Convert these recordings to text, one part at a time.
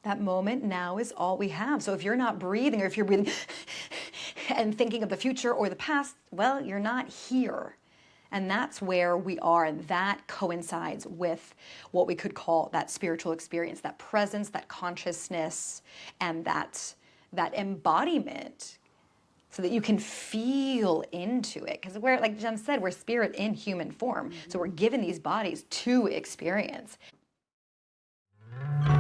That moment now is all we have. So if you're not breathing, or if you're breathing and thinking of the future or the past, well, you're not here. And that's where we are. And that coincides with what we could call that spiritual experience, that presence, that consciousness, and that embodiment, so that you can feel into it. Because we're, like Jem said, we're spirit in human form. So we're given these bodies to experience.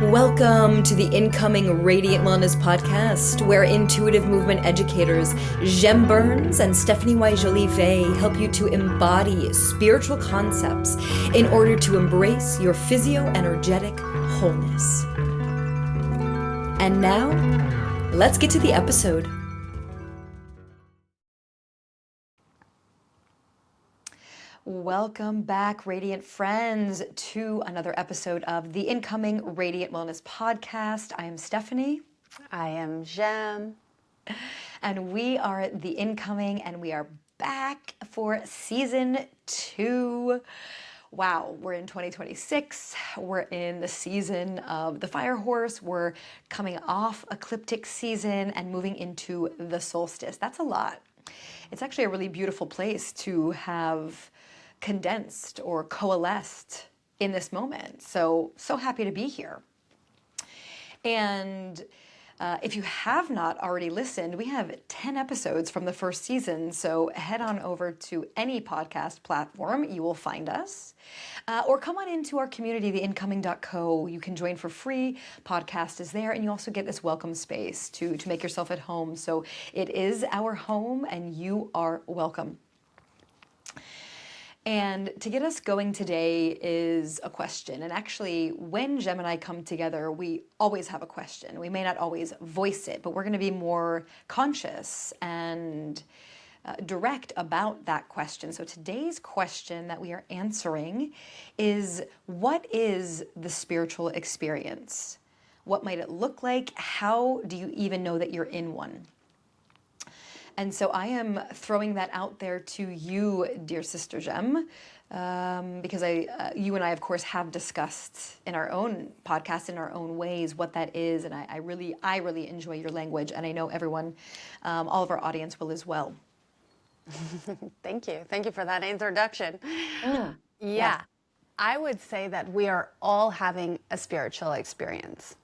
Welcome to the incoming Radiant Wellness Podcast, where intuitive movement educators Jem Burns and Stephanie Y Jolivet help you to embody spiritual concepts in order to embrace your physio-energetic wholeness. And now, let's get to the episode. Welcome back, Radiant friends, to another episode of the incoming Radiant Wellness Podcast. I am Stephanie. I am Jem. And we are the incoming, and we are back for season 2. Wow, we're in 2026. We're in the season of the fire horse. We're coming off ecliptic season and moving into the solstice. That's a lot. It's actually a really beautiful place to have condensed or coalesced in this moment. So happy to be here. And if you have not already listened, we have 10 episodes from the first season. So head on over to any podcast platform, you will find us. Or come on into our community, theincoming.co. You can join for free. Podcast is there. And you also get this welcome space to make yourself at home. So it is our home, and you are welcome. And to get us going today is a question. And actually, when Jem and I come together, we always have a question. We may not always voice it, but we're going to be more conscious and direct about that question. So today's question that we are answering is, what is the spiritual experience? What might it look like? How do you even know that you're in one? And so I am throwing that out there to you, dear sister Jem, because you and I, of course, have discussed in our own podcast, in our own ways, what that is. And I really enjoy your language. And I know everyone, all of our audience will as well. Thank you. Thank you for that introduction. Yeah. I would say that we are all having a spiritual experience.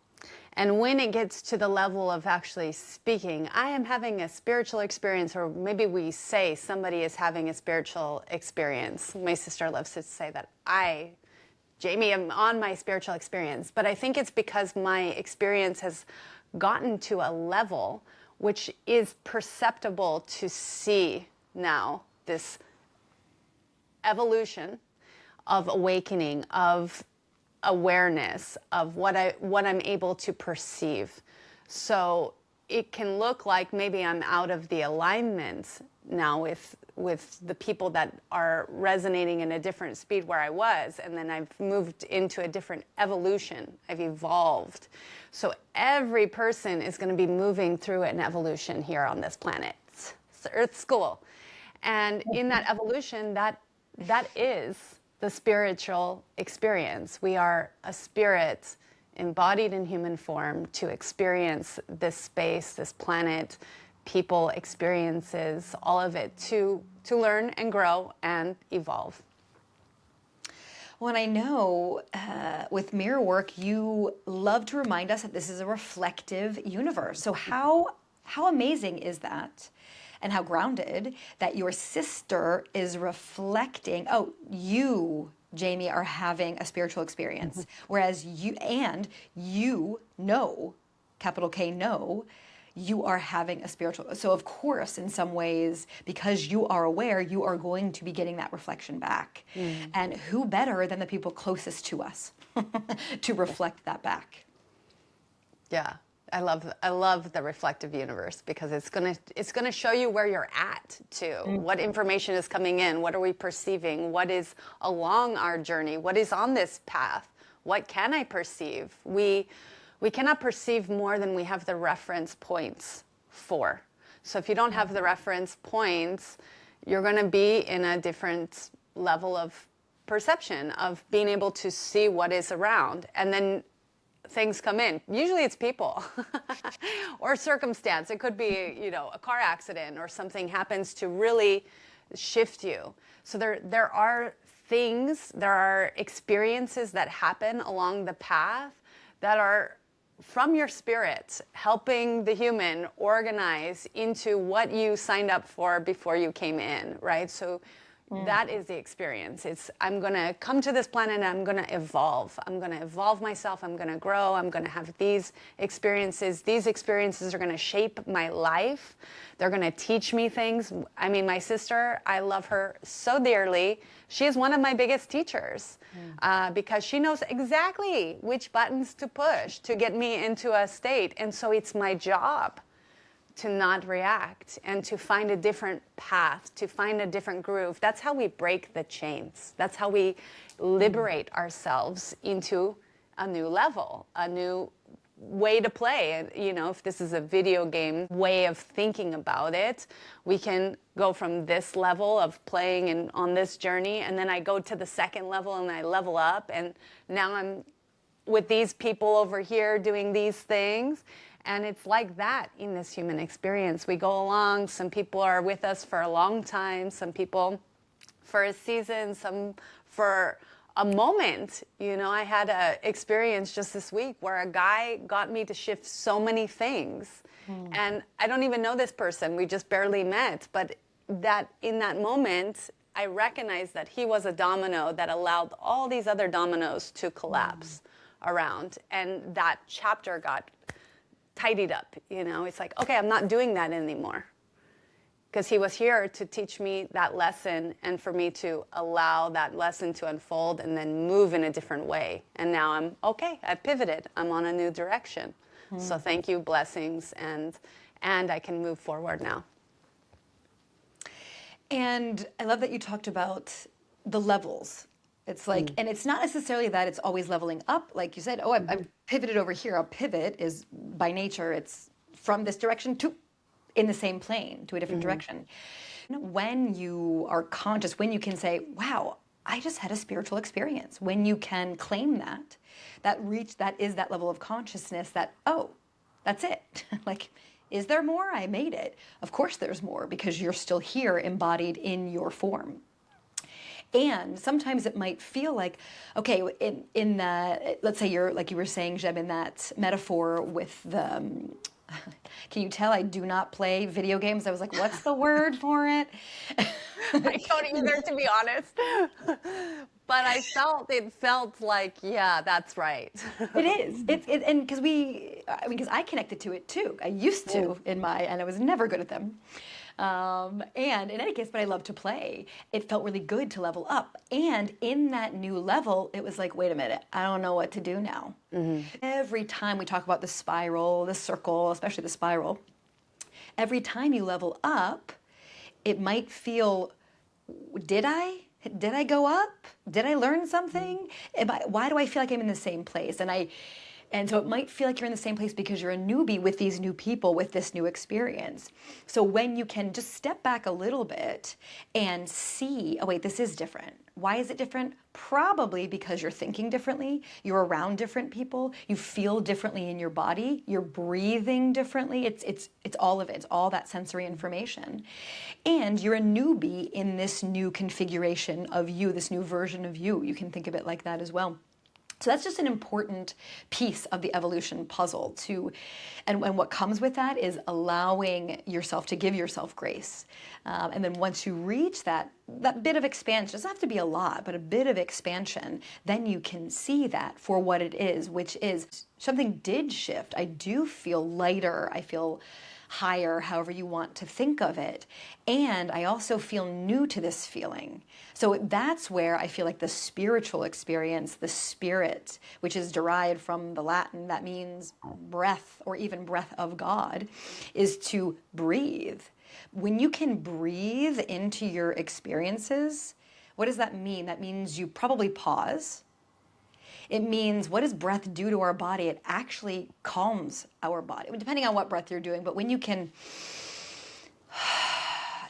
And when it gets to the level of actually speaking, I am having a spiritual experience, or maybe we say somebody is having a spiritual experience. My sister loves to say that Jamie, am on my spiritual experience. But I think it's because my experience has gotten to a level which is perceptible to see now, this evolution of awakening, of awareness of what I'm able to perceive. So it can look like maybe I'm out of the alignment now with the people that are resonating in a different speed where I was, and then I've moved into a different evolution. I've evolved. So every person is going to be moving through an evolution here on this planet. It's Earth School. And in that evolution, that is the spiritual experience. We are a spirit embodied in human form to experience this space, this planet, people, experiences, all of it, to learn and grow and evolve. Well, and I know with MirrorWork, you love to remind us that this is a reflective universe. So how amazing is that? And how grounded that your sister is reflecting, you, Jamie, are having a spiritual experience. Whereas you know, capital K, know, you are having a spiritual. So of course, in some ways, because you are aware, you are going to be getting that reflection back. And who better than the people closest to us to reflect that back? Yeah. I love the reflective universe, because it's gonna show you where you're at too. What information is coming in? What are we perceiving? What is along our journey? What is on this path? What can I perceive? We cannot perceive more than we have the reference points for. So if you don't have the reference points, you're going to be in a different level of perception, of being able to see what is around. And then things come in. Usually it's people or circumstance. It could be, you know, a car accident or something happens to really shift you. So there are things, there are experiences that happen along the path that are from your spirit, helping the human organize into what you signed up for before you came in, right? So that is the experience. It's, I'm going to come to this planet and I'm going to evolve. I'm going to evolve myself. I'm going to grow. I'm going to have these experiences. These experiences are going to shape my life. They're going to teach me things. I mean, my sister, I love her so dearly. She is one of my biggest teachers because she knows exactly which buttons to push to get me into a state. And so it's my job to not react and to find a different path, to find a different groove. That's how we break the chains. That's how we liberate ourselves into a new level, a new way to play. And, you know, if this is a video game way of thinking about it, we can go from this level of playing and on this journey, and then I go to the second level and I level up, and now I'm with these people over here doing these things. And it's like that in this human experience. We go along, some people are with us for a long time, some people for a season, some for a moment. You know, I had an experience just this week where a guy got me to shift so many things. And I don't even know this person, we just barely met, but that in that moment, I recognized that he was a domino that allowed all these other dominoes to collapse around. And that chapter got tidied up, you know. It's like, okay, I'm not doing that anymore, because he was here to teach me that lesson and for me to allow that lesson to unfold and then move in a different way. And now I'm okay, I pivoted, I'm on a new direction. So thank you, blessings, and I can move forward now. And I love that you talked about the levels. It's like, and it's not necessarily that it's always leveling up. Like you said, oh, I've pivoted over here. A pivot is by nature, it's from this direction to in the same plane to a different direction. You know, when you are conscious, when you can say, wow, I just had a spiritual experience. When you can claim that, that is that level of consciousness that, oh, that's it. Like, is there more? I made it. Of course there's more, because you're still here embodied in your form. And sometimes it might feel like, okay, in the, let's say you're, like you were saying, Jeb, in that metaphor with the, can you tell I do not play video games? I was like, what's the word for it? I don't either, to be honest. But it felt like, yeah, that's right. It is. And because I connected to it too. I used to and I was never good at them. And in any case, but I love to play. It felt really good to level up. And in that new level, it was like, wait a minute, I don't know what to do now. Every time we talk about the spiral, the circle, especially the spiral, every time you level up, it might feel, did I go up? Did I learn something? Why do I feel like I'm in the same place? And so it might feel like you're in the same place because you're a newbie with these new people, with this new experience. So when you can just step back a little bit and see, oh wait, this is different. Why is it different? Probably because you're thinking differently, you're around different people, you feel differently in your body, you're breathing differently. It's all of it. It's all that sensory information. And you're a newbie in this new configuration of you, this new version of you. You can think of it like that as well. So that's just an important piece of the evolution puzzle and what comes with that is allowing yourself to give yourself grace. And then once you reach that bit of expansion, it doesn't have to be a lot, but a bit of expansion, then you can see that for what it is, which is something did shift. I do feel lighter. I feel higher, however you want to think of it. And I also feel new to this feeling. So that's where I feel like the spiritual experience, the spirit, which is derived from the Latin, that means breath or even breath of God, is to breathe. When you can breathe into your experiences, what does that mean? That means you probably pause. It means, what does breath do to our body? It actually calms our body, depending on what breath you're doing. But when you can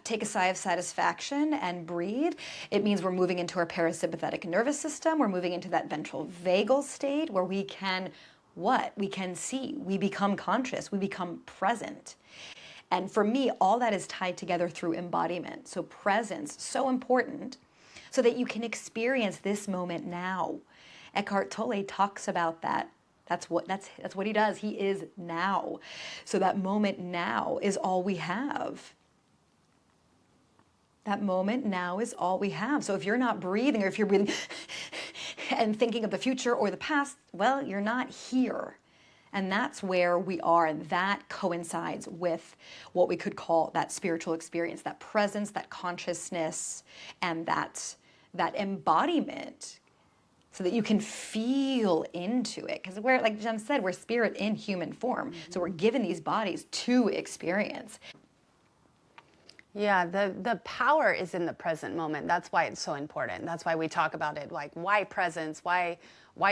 take a sigh of satisfaction and breathe, it means we're moving into our parasympathetic nervous system. We're moving into that ventral vagal state where we can what? We can see, we become conscious, we become present. And for me, all that is tied together through embodiment. So presence, so important, so that you can experience this moment now. Eckhart Tolle talks about that. That's what he does. He is now. So that moment now is all we have. That moment now is all we have. So if you're not breathing, or if you're breathing and thinking of the future or the past, well, you're not here. And that's where we are, and that coincides with what we could call that spiritual experience, that presence, that consciousness, and that embodiment, so that you can feel into it. Because we're, like Jen said, we're spirit in human form. So we're given these bodies to experience. Yeah, the power is in the present moment. That's why it's so important. That's why we talk about it, like, why presence? Why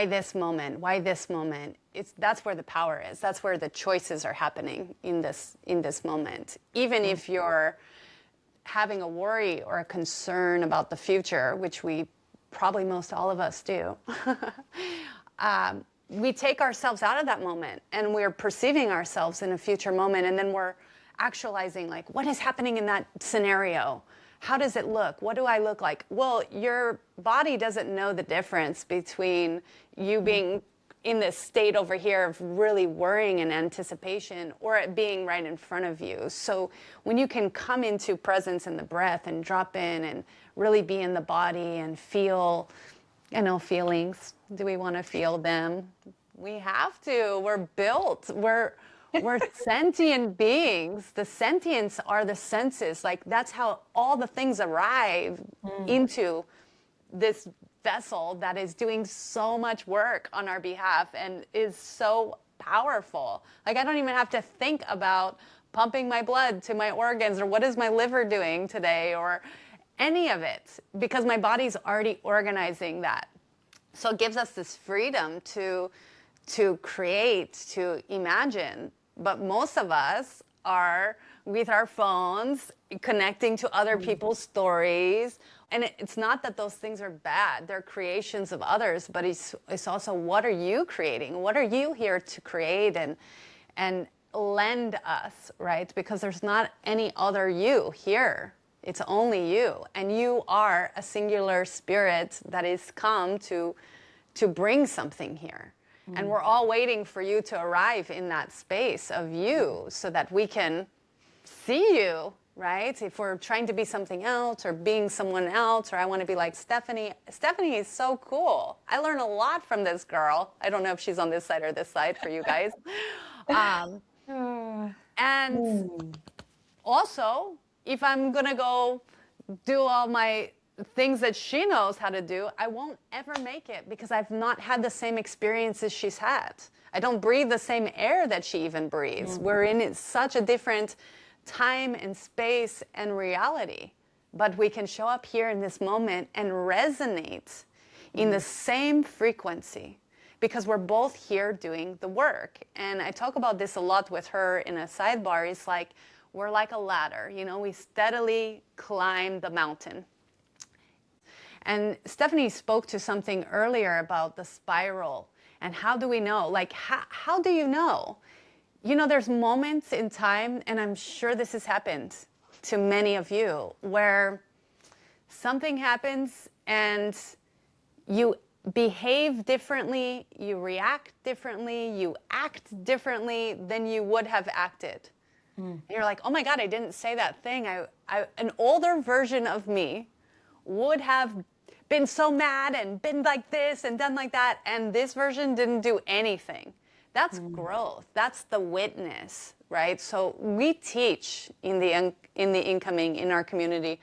this moment? Why this moment? That's where the power is. That's where the choices are happening in this moment. Even if you're having a worry or a concern about the future, which we probably most all of us do, we take ourselves out of that moment, and we're perceiving ourselves in a future moment, and then we're actualizing, like, what is happening in that scenario? How does it look? What do I look like? Well, your body doesn't know the difference between you being in this state over here of really worrying and anticipation, or it being right in front of you. So when you can come into presence in the breath and drop in and really be in the body and feel, feelings. Do we want to feel them? We have to. We're built. We're sentient beings. The sentience are the senses. Like, that's how all the things arrive into this vessel that is doing so much work on our behalf and is so powerful. Like, I don't even have to think about pumping my blood to my organs, or what is my liver doing today, or any of it, because my body's already organizing that. So it gives us this freedom to create, to imagine. But most of us are with our phones, connecting to other people's stories. And it's not that those things are bad. They're creations of others, but it's also, what are you creating? What are you here to create and lend us, right? Because there's not any other you here. It's only you. And you are a singular spirit that is come to bring something here. And we're all waiting for you to arrive in that space of you, so that we can see you, right? If we're trying to be something else, or being someone else, or I want to be like Stephanie. Stephanie is so cool. I learn a lot from this girl. I don't know if she's on this side or this side for you guys. And also, if I'm going to go do all my things that she knows how to do, I won't ever make it, because I've not had the same experiences she's had. I don't breathe the same air that she even breathes. We're in such a different time and space and reality. But we can show up here in this moment and resonate in the same frequency, because we're both here doing the work. And I talk about this a lot with her in a sidebar. It's like, we're like a ladder, we steadily climb the mountain. And Stephanie spoke to something earlier about the spiral, and how do we know? Like, how do you know? There's moments in time, and I'm sure this has happened to many of you, where something happens and you behave differently, you react differently, you act differently than you would have acted. And you're like, oh my God, I didn't say that thing. An older version of me would have been so mad and been like this and done like that, and this version didn't do anything. That's growth. That's the witness, right? So we teach in the incoming, in our community,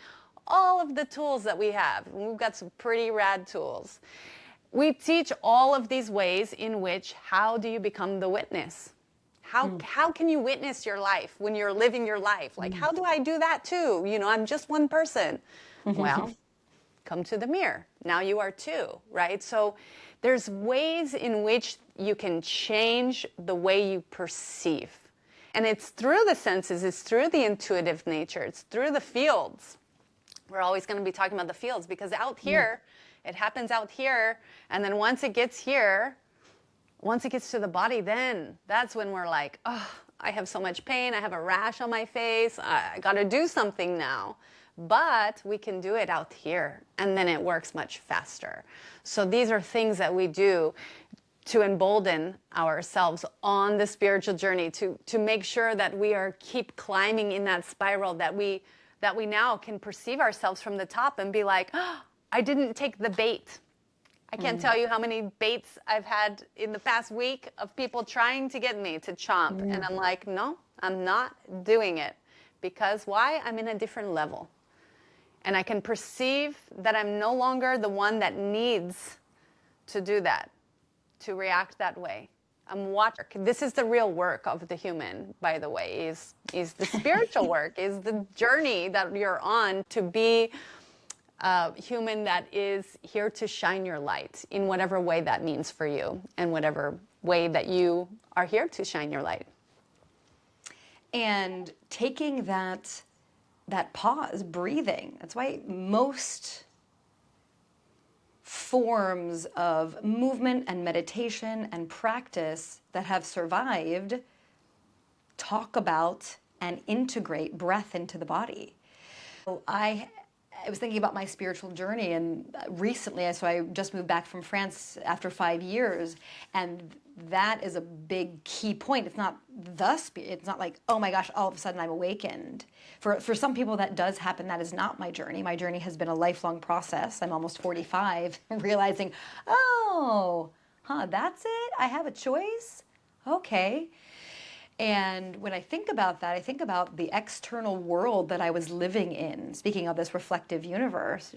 all of the tools that we have. We've got some pretty rad tools. We teach all of these ways in which, how do you become the witness? How can you witness your life when you're living your life? Like, how do I do that too? I'm just one person. Well, come to the mirror. Now you are two, right? So there's ways in which you can change the way you perceive. And it's through the senses, it's through the intuitive nature, it's through the fields. We're always going to be talking about the fields, because out here, it happens out here, and then once it gets here, once it gets to the body, then that's when we're like, oh, I have so much pain. I have a rash on my face. I got to do something now. But we can do it out here, and then it works much faster. So these are things that we do to embolden ourselves on the spiritual journey, to make sure that we keep climbing in that spiral, that we now can perceive ourselves from the top and be like, oh, I didn't take the bait. I can't tell you how many baits I've had in the past week of people trying to get me to chomp. And I'm like, no, I'm not doing it. Because why? I'm in a different level. And I can perceive that I'm no longer the one that needs to do that, to react that way. I'm watching. This is the real work of the human, by the way, is the spiritual work, is the journey that you're on to be human that is here to shine your light in whatever way that means for you, and whatever way that you are here to shine your light. And taking that pause, breathing. That's why most forms of movement and meditation and practice that have survived talk about and integrate breath into the body. I was thinking about my spiritual journey, and recently, so I just moved back from France after 5 years, and that is a big key point. It's not it's not like, oh my gosh, all of a sudden I'm awakened. For some people that does happen. That is not my journey. My journey has been a lifelong process. I'm almost 45, realizing, that's it? I have a choice? Okay. And when I think about that, I think about the external world that I was living in. Speaking of this reflective universe,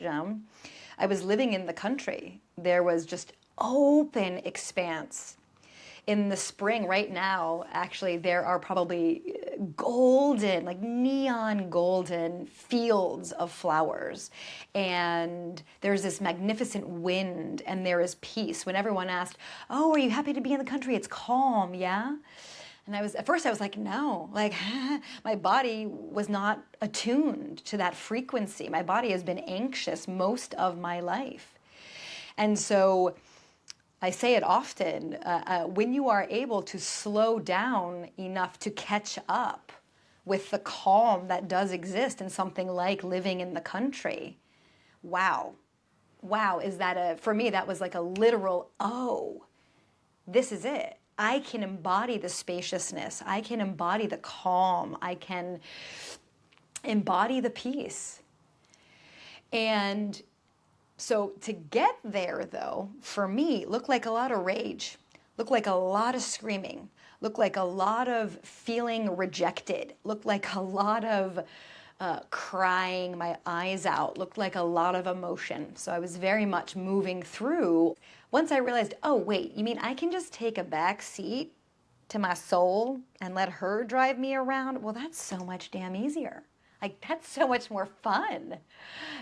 I was living in the country. There was just open expanse. In the spring, right now, actually, there are probably golden, like neon golden fields of flowers. And there's this magnificent wind, and there is peace. When everyone asked, oh, are you happy to be in the country? It's calm, yeah? And at first I was like, no, like my body was not attuned to that frequency. My body has been anxious most of my life. And so I say it often, when you are able to slow down enough to catch up with the calm that does exist in something like living in the country, wow, is that for me, that was like a literal, oh, this is it. I can embody the spaciousness. I can embody the calm. I can embody the peace. And so to get there, though, for me, looked like a lot of rage, looked like a lot of screaming, looked like a lot of feeling rejected, looked like a lot of crying my eyes out, looked like a lot of emotion. So I was very much moving through. Once I realized, oh, wait, you mean I can just take a back seat to my soul and let her drive me around? Well, that's so much damn easier. Like, that's so much more fun.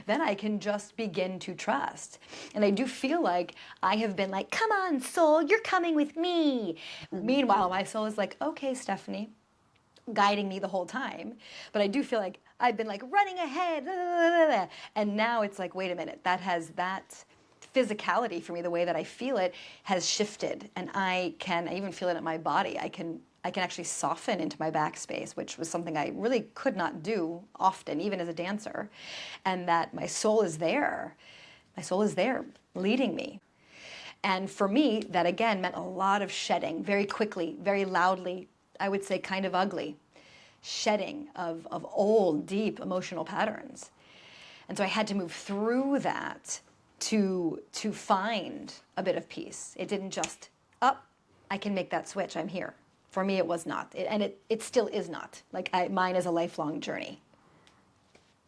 Then I can just begin to trust. And I do feel like I have been like, come on, soul, you're coming with me. Meanwhile, my soul is like, okay, Stephanie, guiding me the whole time. But I do feel like I've been like running ahead. And now it's like, wait a minute, that physicality for me, the way that I feel it, has shifted. And I even feel it in my body. I can actually soften into my backspace, which was something I really could not do often, even as a dancer. And that my soul is there. My soul is there leading me. And for me, that again meant a lot of shedding, very quickly, very loudly, I would say kind of ugly, shedding of old, deep emotional patterns. And so I had to move through that to find a bit of peace. It didn't just, I can make that switch, I'm here. For me, it was not. It still is not. Like, mine is a lifelong journey.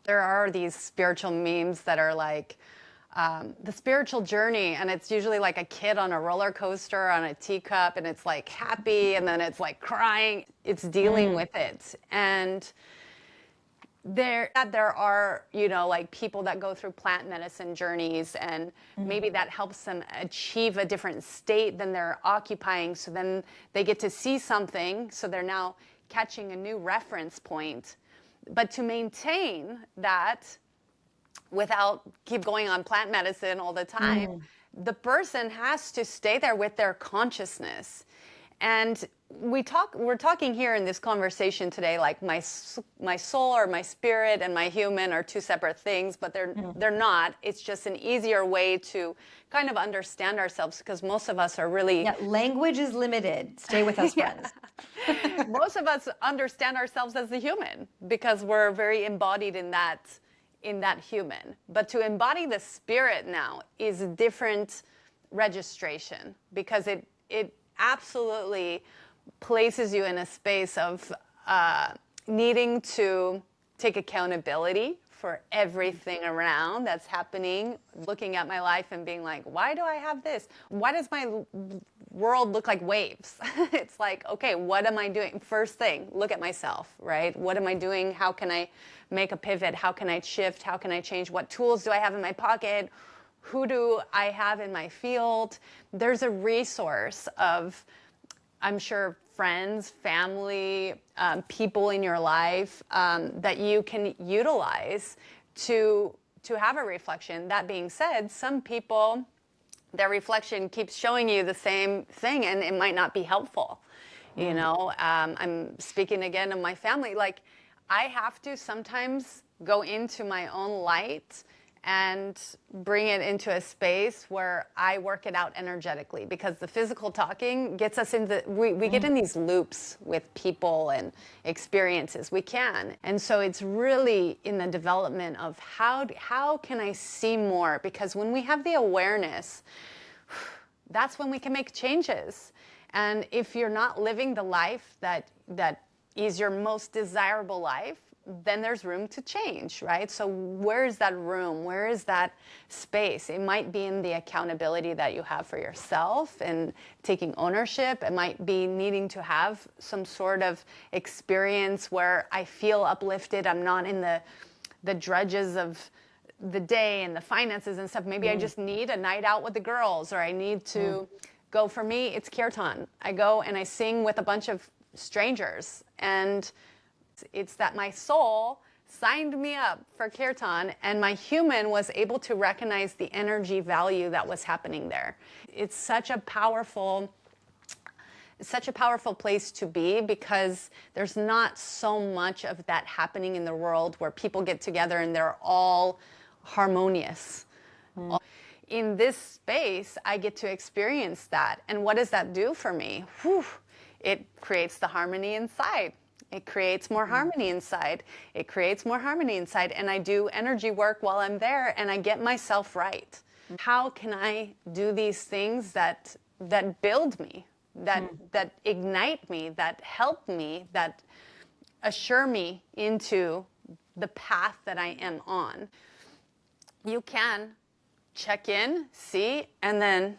There are these spiritual memes that are like, the spiritual journey, and it's usually like a kid on a roller coaster on a teacup, and it's like happy, and then it's like crying. It's dealing with it. And there are, like people that go through plant medicine journeys, and maybe that helps them achieve a different state than they're occupying. So then they get to see something. So they're now catching a new reference point. But to maintain that without keep going on plant medicine all the time, the person has to stay there with their consciousness. And we're talking here in this conversation today, like my soul or my spirit and my human are two separate things, but they're not. It's just an easier way to kind of understand ourselves, because most of us are really... Yeah, language is limited. Stay with us, friends. Most of us understand ourselves as the human because we're very embodied in that human. But to embody the spirit now is a different registration, because it absolutely places you in a space of needing to take accountability for everything around that's happening, looking at my life and being like, why do I have this? Why does my world look like waves? It's like, okay, what am I doing? First thing, look at myself, right? What am I doing? How can I make a pivot? How can I shift? How can I change? What tools do I have in my pocket? Who do I have in my field? There's a resource of, I'm sure, friends, family, people in your life that you can utilize to have a reflection. That being said, some people, their reflection keeps showing you the same thing, and it might not be helpful. You know, I'm speaking again of my family. Like, I have to sometimes go into my own light and bring it into a space where I work it out energetically, because the physical talking gets us into, we get in these loops with people and experiences. We can. And so it's really in the development of how can I see more? Because when we have the awareness, that's when we can make changes. And if you're not living the life that is your most desirable life, then there's room to change, right? So where is that room? Where is that space? It might be in the accountability that you have for yourself and taking ownership. It might be needing to have some sort of experience where I feel uplifted. I'm not in the drudges of the day and the finances and stuff. Maybe I just need a night out with the girls, or I need to go. For me, it's kirtan. I go and I sing with a bunch of strangers, and it's that my soul signed me up for kirtan, and my human was able to recognize the energy value that was happening there. It's such a powerful place to be, because there's not so much of that happening in the world where people get together and they're all harmonious. In this space, I get to experience that. And what does that do for me? Whew, it creates the harmony inside. It creates more harmony inside. It creates more harmony inside. And I do energy work while I'm there, and I get myself right. How can I do these things that build me, that ignite me, that help me, that assure me into the path that I am on? You can check in, see, and then,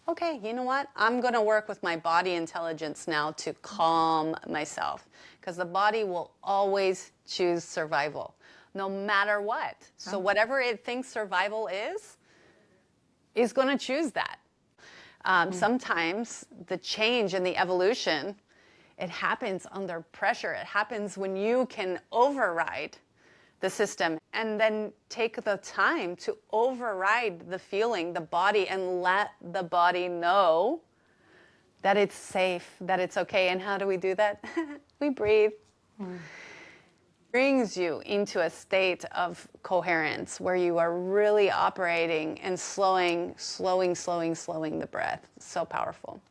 okay, you know what? I'm going to work with my body intelligence now to calm myself, because the body will always choose survival, no matter what. So whatever it thinks survival is going to choose that. Sometimes the change and the evolution, it happens under pressure. It happens when you can override the system and then take the time to override the feeling, the body, and let the body know that it's safe, that it's okay. And how do we do that? We breathe. Brings you into a state of coherence where you are really operating and slowing the breath. So powerful.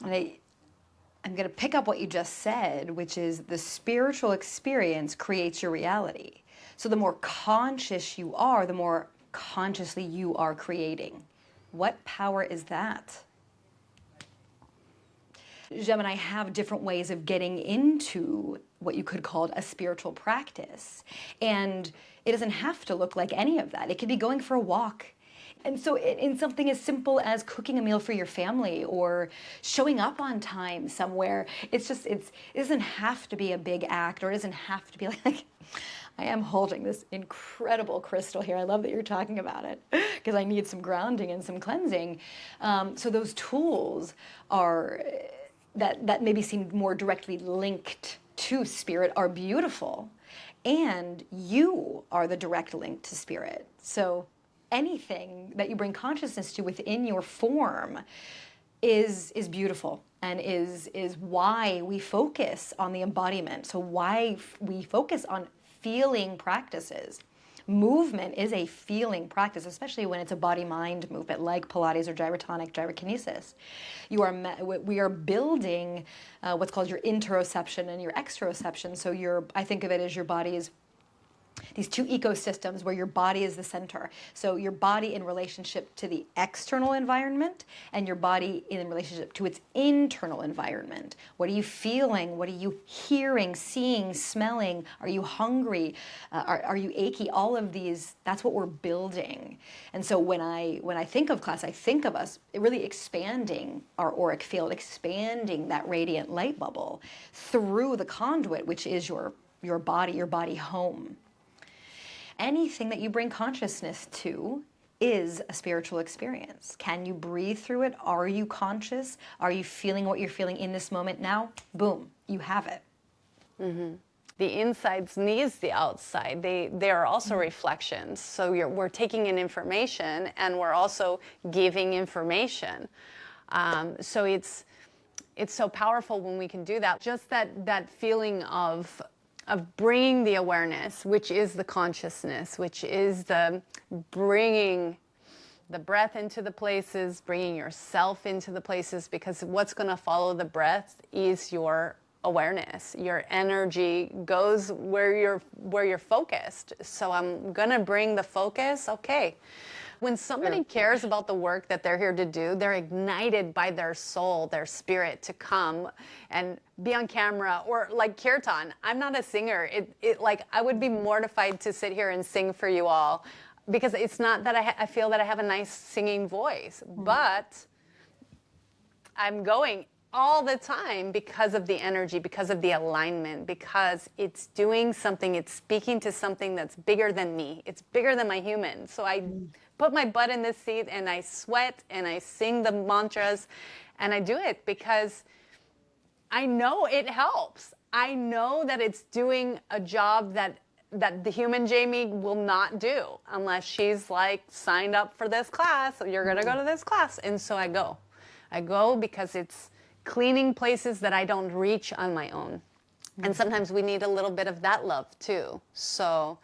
And I'm going to pick up what you just said, which is the spiritual experience creates your reality. So the more conscious you are, the more consciously you are creating. What power is that? Jem and I have different ways of getting into what you could call a spiritual practice. And it doesn't have to look like any of that. It could be going for a walk. And so in something as simple as cooking a meal for your family or showing up on time somewhere, it doesn't have to be a big act, or it doesn't have to be like, I am holding this incredible crystal here. I love that you're talking about it, because I need some grounding and some cleansing. So those tools are, that maybe seem more directly linked to spirit, are beautiful. And you are the direct link to spirit. So anything that you bring consciousness to within your form is beautiful, and is why we focus on the embodiment. So why we focus on feeling practices. Movement is a feeling practice, especially when it's a body-mind movement like Pilates or gyrotonic, gyrokinesis. We are building what's called your interoception and your exteroception. So I think of it as your body's these two ecosystems where your body is the center. So your body in relationship to the external environment, and your body in relationship to its internal environment. What are you feeling? What are you hearing, seeing, smelling? Are you hungry? Are you achy? All of these, that's what we're building. And so when I think of class, I think of us really expanding our auric field, expanding that radiant light bubble through the conduit, which is your body home. Anything that you bring consciousness to is a spiritual experience. Can you breathe through it? Are you conscious? Are you feeling what you're feeling in this moment now? Boom, you have it. Mm-hmm. The insides needs the outside. They are also reflections. So we're taking in information, and we're also giving information. So it's so powerful when we can do that. Just that feeling of bringing the awareness, which is the consciousness, which is the bringing the breath into the places, bringing yourself into the places, because what's going to follow the breath is your awareness. Your energy goes where you're focused. So I'm going to bring the focus. Okay. When somebody cares about the work that they're here to do, they're ignited by their soul, their spirit to come and be on camera, or like kirtan. I'm not a singer. Like, I would be mortified to sit here and sing for you all, because it's not that I feel that I have a nice singing voice, but I'm going all the time because of the energy, because of the alignment, because it's doing something, it's speaking to something that's bigger than me. It's bigger than my human. So I put my butt in this seat, and I sweat, and I sing the mantras, and I do it because I know it helps. I know that it's doing a job that the human Jamie will not do unless she's like signed up for this class. So you're going to go to this class. And so I go. I go because it's cleaning places that I don't reach on my own. And sometimes we need a little bit of that love too. So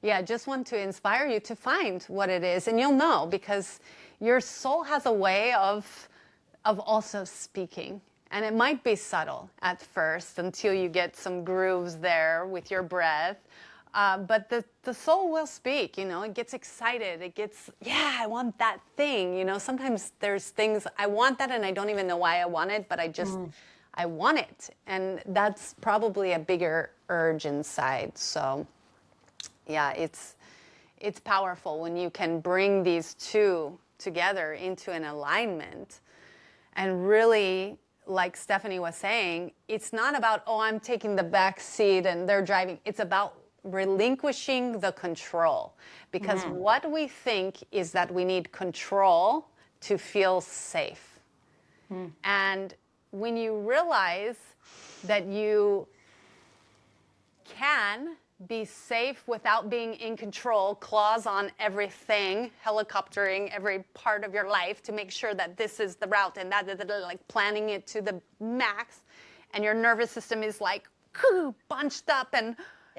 yeah, I just want to inspire you to find what it is. And you'll know, because your soul has a way of also speaking. And it might be subtle at first until you get some grooves there with your breath. But the soul will speak, it gets excited. It gets, yeah, I want that thing. Sometimes there's things, I want that and I don't even know why I want it, but I want it. And that's probably a bigger urge inside. So yeah, it's powerful when you can bring these two together into an alignment. And really, like Stephanie was saying, it's not about, oh, I'm taking the back seat and they're driving. It's about relinquishing the control, because what we think is that we need control to feel safe. And when you realize that you can be safe without being in control, claws on everything, helicoptering every part of your life to make sure that this is the route and that, like planning it to the max, and your nervous system is like bunched up, and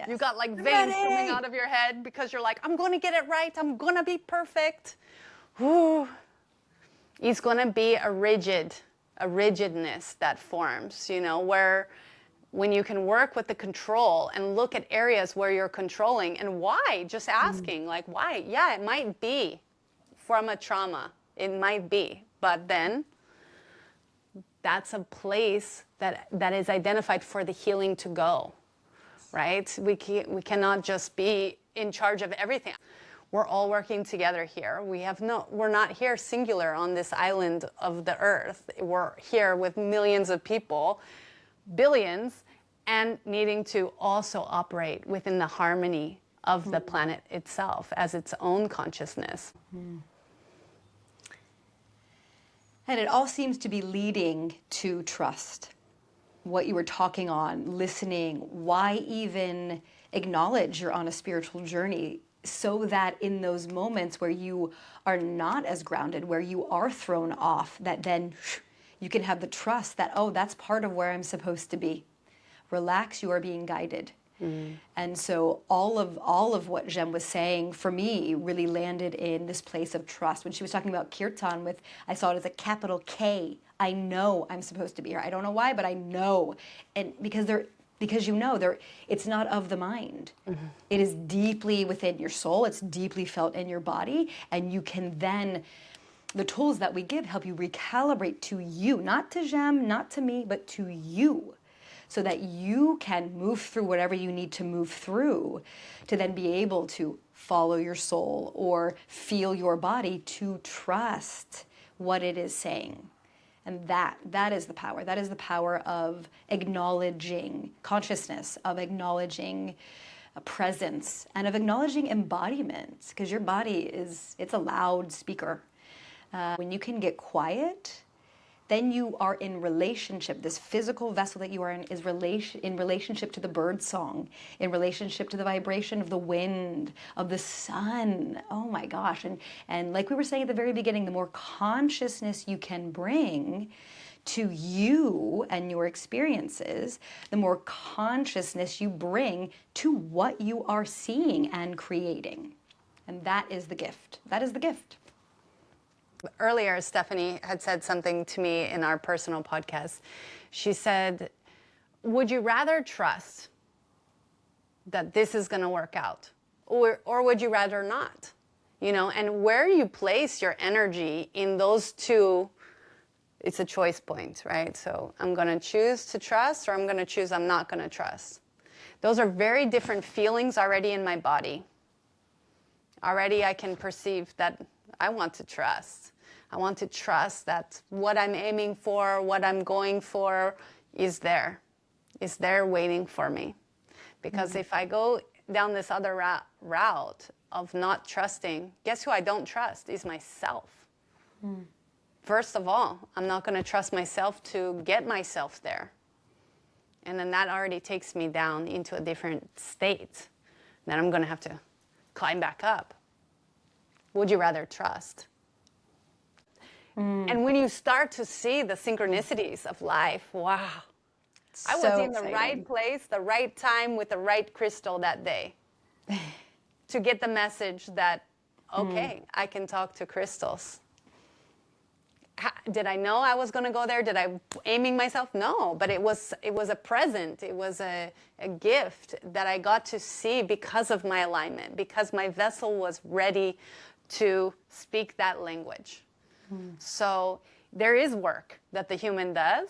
you got like veins coming out of your head because you're like, I'm going to get it right. I'm going to be perfect. Whew. It's going to be a rigidness that forms, where when you can work with the control and look at areas where you're controlling and why, just asking like, why? Yeah, it might be from a trauma. It might be, but then that's a place that is identified for the healing to go. Right? We cannot just be in charge of everything. We're all working together here. We're not here singular on this island of the earth. We're here with millions of people, billions, and needing to also operate within the harmony of the planet itself as its own consciousness. And it all seems to be leading to trust. What you were talking on, listening, why even acknowledge you're on a spiritual journey? so that in those moments where you are not as grounded, where you are thrown off, that then you can have the trust that, oh, that's part of where I'm supposed to be. Relax, you are being guided. And so all of what Jem was saying for me really landed in this place of trust. When she was talking about kirtan, with, I saw it as a capital K. I know I'm supposed to be here. I don't know why, but I know. And because it's not of the mind. It is deeply within your soul. It's deeply felt in your body. And you can then, the tools that we give help you recalibrate to you, not to Jem, not to me, but to you, so that you can move through whatever you need to move through to then be able to follow your soul or feel your body, to trust what it is saying. And that is the power. That is the power of acknowledging consciousness, of acknowledging a presence, and of acknowledging embodiment, because your body it's a loud speaker. When you can get quiet, then you are in relationship. This physical vessel that you are in is in relationship to the bird song, in relationship to the vibration of the wind, of the sun. Oh my gosh. And like we were saying at the very beginning, the more consciousness you can bring to you and your experiences, the more consciousness you bring to what you are seeing and creating. And that is the gift. That is the gift. Earlier, Stephanie had said something to me in our personal podcast. She said, would you rather trust that this is going to work out, or would you rather not? You know, and where you place your energy in those two, it's a choice point, right? So I'm going to choose to trust, or I'm going to choose I'm not going to trust. Those are very different feelings already in my body. Already I can perceive that I want to trust. I want to trust that what I'm aiming for, what I'm going for is there waiting for me. Because if I go down this other route of not trusting, guess who I don't trust is myself. First of all, I'm not going to trust myself to get myself there. And then that already takes me down into a different state. Then I'm going to have to climb back up. Would you rather trust? And when you start to see the synchronicities of life, wow. I was in the right place, the right time, with the right crystal that day to get the message that, okay, I can talk to crystals. Did I know I was going to go there? Did I aiming myself? No, but it was a present. It was a gift that I got to see because of my alignment, because my vessel was ready to speak that language. So there is work that the human does,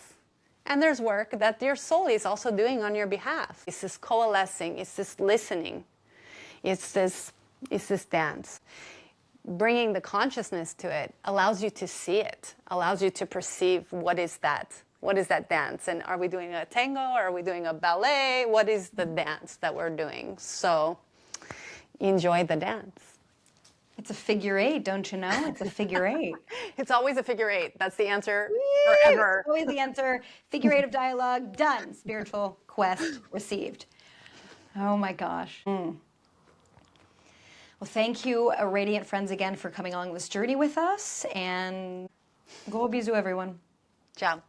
and there's work that your soul is also doing on your behalf. It's this coalescing, it's this listening, it's this dance. Bringing the consciousness to it allows you to see it, allows you to perceive what is that dance, and are we doing a tango, or are we doing a ballet? What is the dance that we're doing? So enjoy the dance. It's a figure eight, don't you know? It's a figure eight. It's always a figure eight. That's the answer forever. It's always the answer. Figure eight of dialogue, done. Spiritual quest received. Oh my gosh. Well, thank you, Radiant Friends, again for coming along this journey with us. And gros bisous, everyone. Ciao.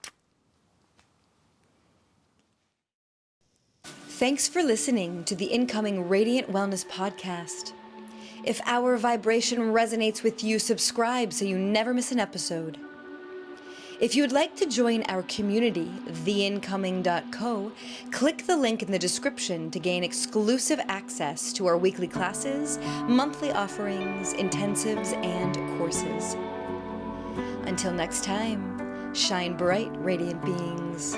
Thanks for listening to the incoming Radiant Wellness Podcast. If our vibration resonates with you, subscribe so you never miss an episode. If you would like to join our community, theincoming.co, click the link in the description to gain exclusive access to our weekly classes, monthly offerings, intensives, and courses. Until next time, shine bright, radiant beings.